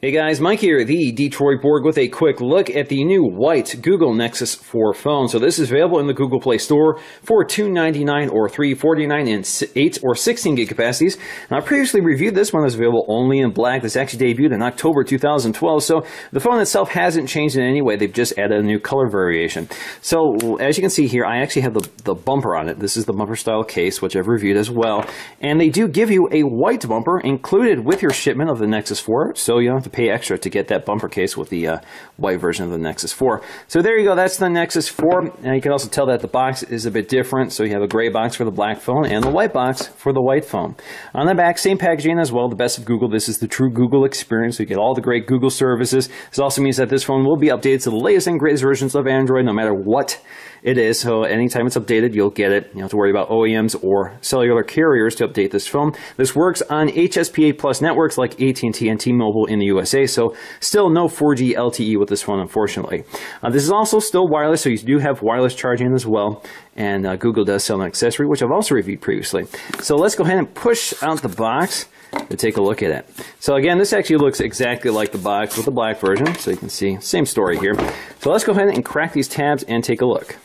Hey guys, Mike here, the Detroit Borg, with a quick look at the new white Google Nexus 4 phone. So this is available in the Google Play Store for $299 or $349 in 8 or 16 gig capacities. Now, I previously reviewed this one. That's available only in black. This actually debuted in October 2012, so the phone itself hasn't changed in any way. They've just added a new color variation. So as you can see here, I actually have the bumper on it. This is the bumper style case, which I've reviewed as well. And they do give you a white bumper included with your shipment of the Nexus 4, so you don't have to pay extra to get that bumper case with the white version of the Nexus 4. So there you go, that's the Nexus 4. And you can also tell that the box is a bit different. So you have a gray box for the black phone and the white box for the white phone. On the back, same packaging as well, the best of Google. This is the true Google experience. So you get all the great Google services. This also means that this phone will be updated to the latest and greatest versions of Android, no matter what it is. So anytime it's updated, you'll get it. You don't have to worry about OEMs or cellular carriers to update this phone. This works on HSPA Plus networks like AT&T and T-Mobile in the USA. So still no 4G LTE with this phone, unfortunately. This is also still wireless, so you do have wireless charging as well. And Google does sell an accessory, which I've also reviewed previously. So let's go ahead and push out the box to take a look at it. So again, this actually looks exactly like the box with the black version. So you can see, same story here. So let's go ahead and crack these tabs and take a look.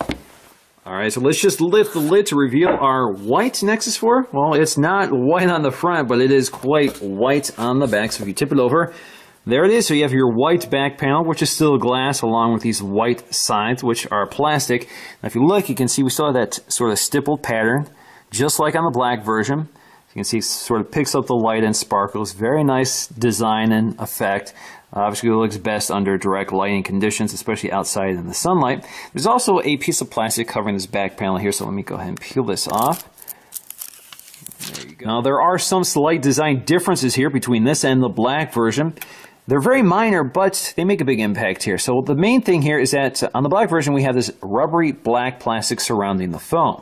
Alright, so let's just lift the lid to reveal our white Nexus 4. Well, it's not white on the front, but it is quite white on the back. So if you tip it over, there it is. So you have your white back panel, which is still glass, along with these white sides, which are plastic. Now if you look, you can see we still have that sort of stippled pattern, just like on the black version. You can see it sort of picks up the light and sparkles. Very nice design and effect. Obviously, it looks best under direct lighting conditions, especially outside in the sunlight. There's also a piece of plastic covering this back panel here, so let me go ahead and peel this off. There you go. Now, there are some slight design differences here between this and the black version. They're very minor, but they make a big impact here. So the main thing here is that on the black version, we have this rubbery black plastic surrounding the phone.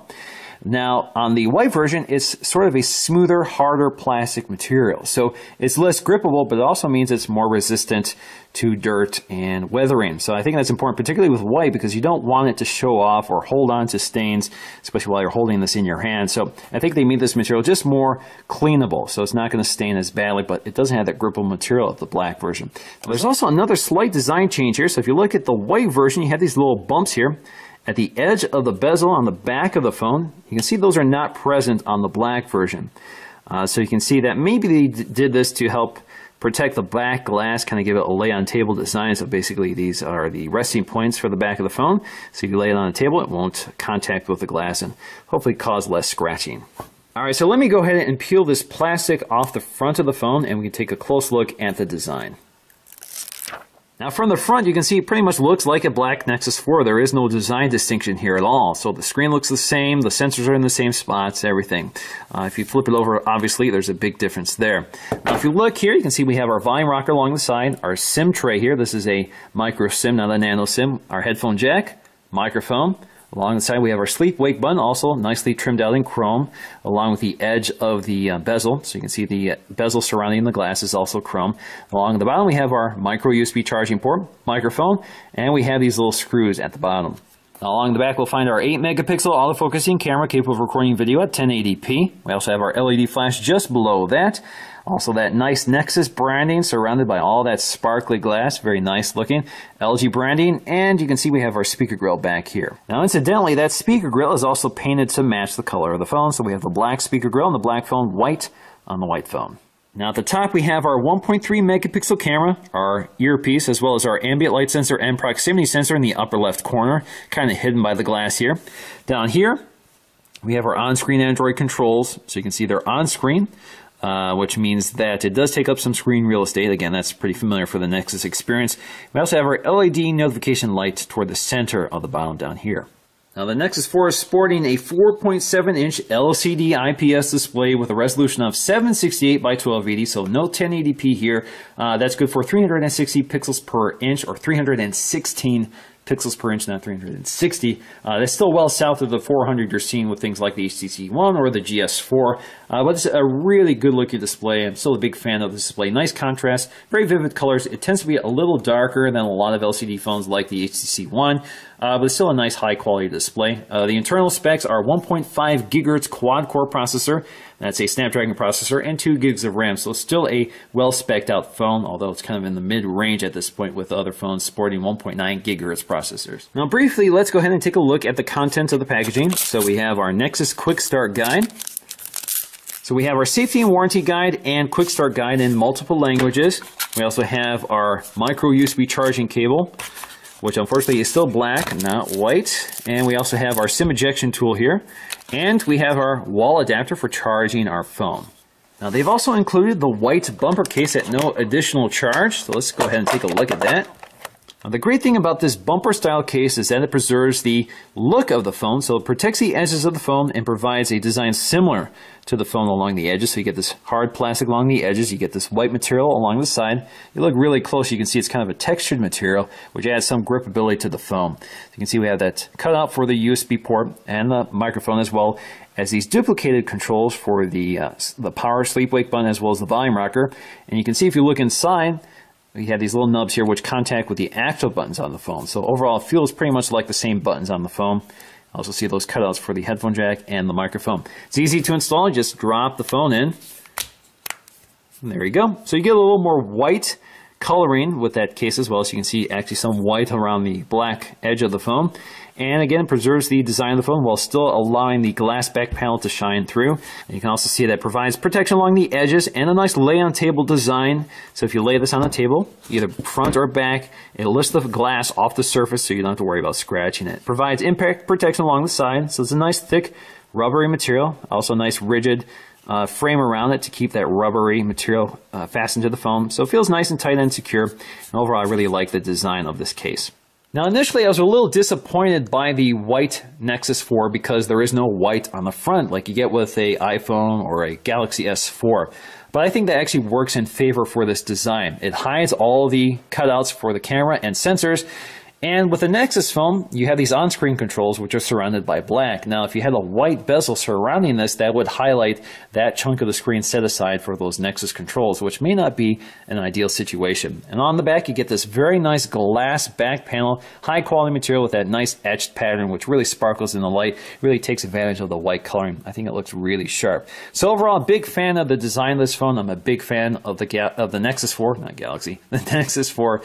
Now, on the white version, it's sort of a smoother, harder plastic material. So it's less grippable, but it also means it's more resistant to dirt and weathering. So I think that's important, particularly with white, because you don't want it to show off or hold on to stains, especially while you're holding this in your hand. So I think they made this material just more cleanable. So it's not going to stain as badly, but it doesn't have that grippable material of the black version. Now, there's also another slight design change here. So if you look at the white version, you have these little bumps here at the edge of the bezel on the back of the phone. You can see those are not present on the black version. So you can see that maybe they did this to help protect the back glass, kind of give it a lay-on-table design. So basically these are the resting points for the back of the phone. So if you lay it on a table, it won't contact with the glass and hopefully cause less scratching. Alright, so let me go ahead and peel this plastic off the front of the phone and we can take a close look at the design. Now from the front, you can see it pretty much looks like a black Nexus 4. There is no design distinction here at all. So the screen looks the same, the sensors are in the same spots, everything. If you flip it over, obviously there's a big difference there. Now if you look here, you can see we have our volume rocker along the side, our SIM tray here. This is a micro SIM, not a nano SIM. Our headphone jack, microphone. Along the side, we have our sleep-wake button, also nicely trimmed out in chrome, along with the edge of the bezel. So you can see the bezel surrounding the glass is also chrome. Along the bottom, we have our micro USB charging port, microphone, and we have these little screws at the bottom. Along the back, we'll find our 8-megapixel autofocusing camera capable of recording video at 1080p. We also have our LED flash just below that. Also that nice Nexus branding surrounded by all that sparkly glass. Very nice looking. LG branding. And you can see we have our speaker grill back here. Now incidentally, that speaker grill is also painted to match the color of the phone. So we have the black speaker grill and the black phone white on the white phone. Now at the top we have our 1.3 megapixel camera, our earpiece, as well as our ambient light sensor and proximity sensor in the upper left corner, kind of hidden by the glass here. Down here we have our on-screen Android controls, so you can see they're on-screen, which means that it does take up some screen real estate. Again, that's pretty familiar for the Nexus experience. We also have our LED notification light toward the center of the bottom down here. Now the Nexus 4 is sporting a 4.7-inch LCD IPS display with a resolution of 768 by 1280, so no 1080p here. That's good for 360 pixels per inch, or 316 pixels per inch, not 360. That's still well south of the 400 you're seeing with things like the HTC One or the GS4. But it's a really good looking display. I'm still a big fan of the display. Nice contrast, very vivid colors. It tends to be a little darker than a lot of LCD phones like the HTC One, but it's still a nice high quality display. The internal specs are 1.5 gigahertz quad core processor, That's a Snapdragon processor and 2 gigs of RAM, so still a well-spec'd out phone, although it's kind of in the mid-range at this point with other phones sporting 1.9 gigahertz processors. Now briefly, let's go ahead and take a look at the contents of the packaging. So we have our Nexus Quick Start Guide. So we have our safety and warranty guide and quick start guide in multiple languages. We also have our micro USB charging cable, which unfortunately is still black, not white. And we also have our SIM ejection tool here. And we have our wall adapter for charging our phone. Now they've also included the white bumper case at no additional charge. So let's go ahead and take a look at that. Now, the great thing about this bumper style case is that it preserves the look of the phone, so it protects the edges of the phone and provides a design similar to the phone along the edges. So you get this hard plastic along the edges, you get this white material along the side. You look really close, you can see it's kind of a textured material, which adds some gripability to the phone. So you can see we have that cutout for the USB port and the microphone, as well as these duplicated controls for the power sleep wake button as well as the volume rocker. And you can see if you look inside, we have these little nubs here which contact with the actual buttons on the phone. So overall, it feels pretty much like the same buttons on the phone. Also see those cutouts for the headphone jack and the microphone. It's easy to install. Just drop the phone in. And there you go. So you get a little more white coloring with that case as well. So you can see actually some white around the black edge of the phone. And again, it preserves the design of the phone while still allowing the glass back panel to shine through. And you can also see that it provides protection along the edges and a nice lay-on-table design. So if you lay this on the table, either front or back, it lifts the glass off the surface so you don't have to worry about scratching it. Provides impact protection along the side, so it's a nice thick rubbery material. Also a nice rigid frame around it to keep that rubbery material fastened to the phone. So it feels nice and tight and secure. And overall, I really like the design of this case. Now initially I was a little disappointed by the white Nexus 4 because there is no white on the front like you get with a iPhone or a Galaxy S4. But I think that actually works in favor for this design. It hides all the cutouts for the camera and sensors. And with the Nexus phone, you have these on-screen controls which are surrounded by black. Now, if you had a white bezel surrounding this, that would highlight that chunk of the screen set aside for those Nexus controls, which may not be an ideal situation. And on the back, you get this very nice glass back panel, high-quality material with that nice etched pattern, which really sparkles in the light, really takes advantage of the white coloring. I think it looks really sharp. So overall, a big fan of the design of this phone. I'm a big fan of the Nexus 4, not Galaxy, the Nexus 4.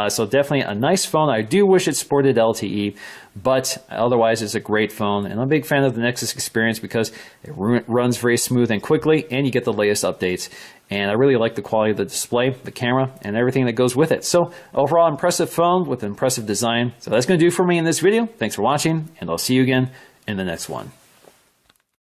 So definitely a nice phone. I do wish it sported LTE, but otherwise it's a great phone. And I'm a big fan of the Nexus experience because it runs very smooth and quickly, and you get the latest updates. And I really like the quality of the display, the camera, and everything that goes with it. So overall, impressive phone with impressive design. So that's going to do for me in this video. Thanks for watching, and I'll see you again in the next one.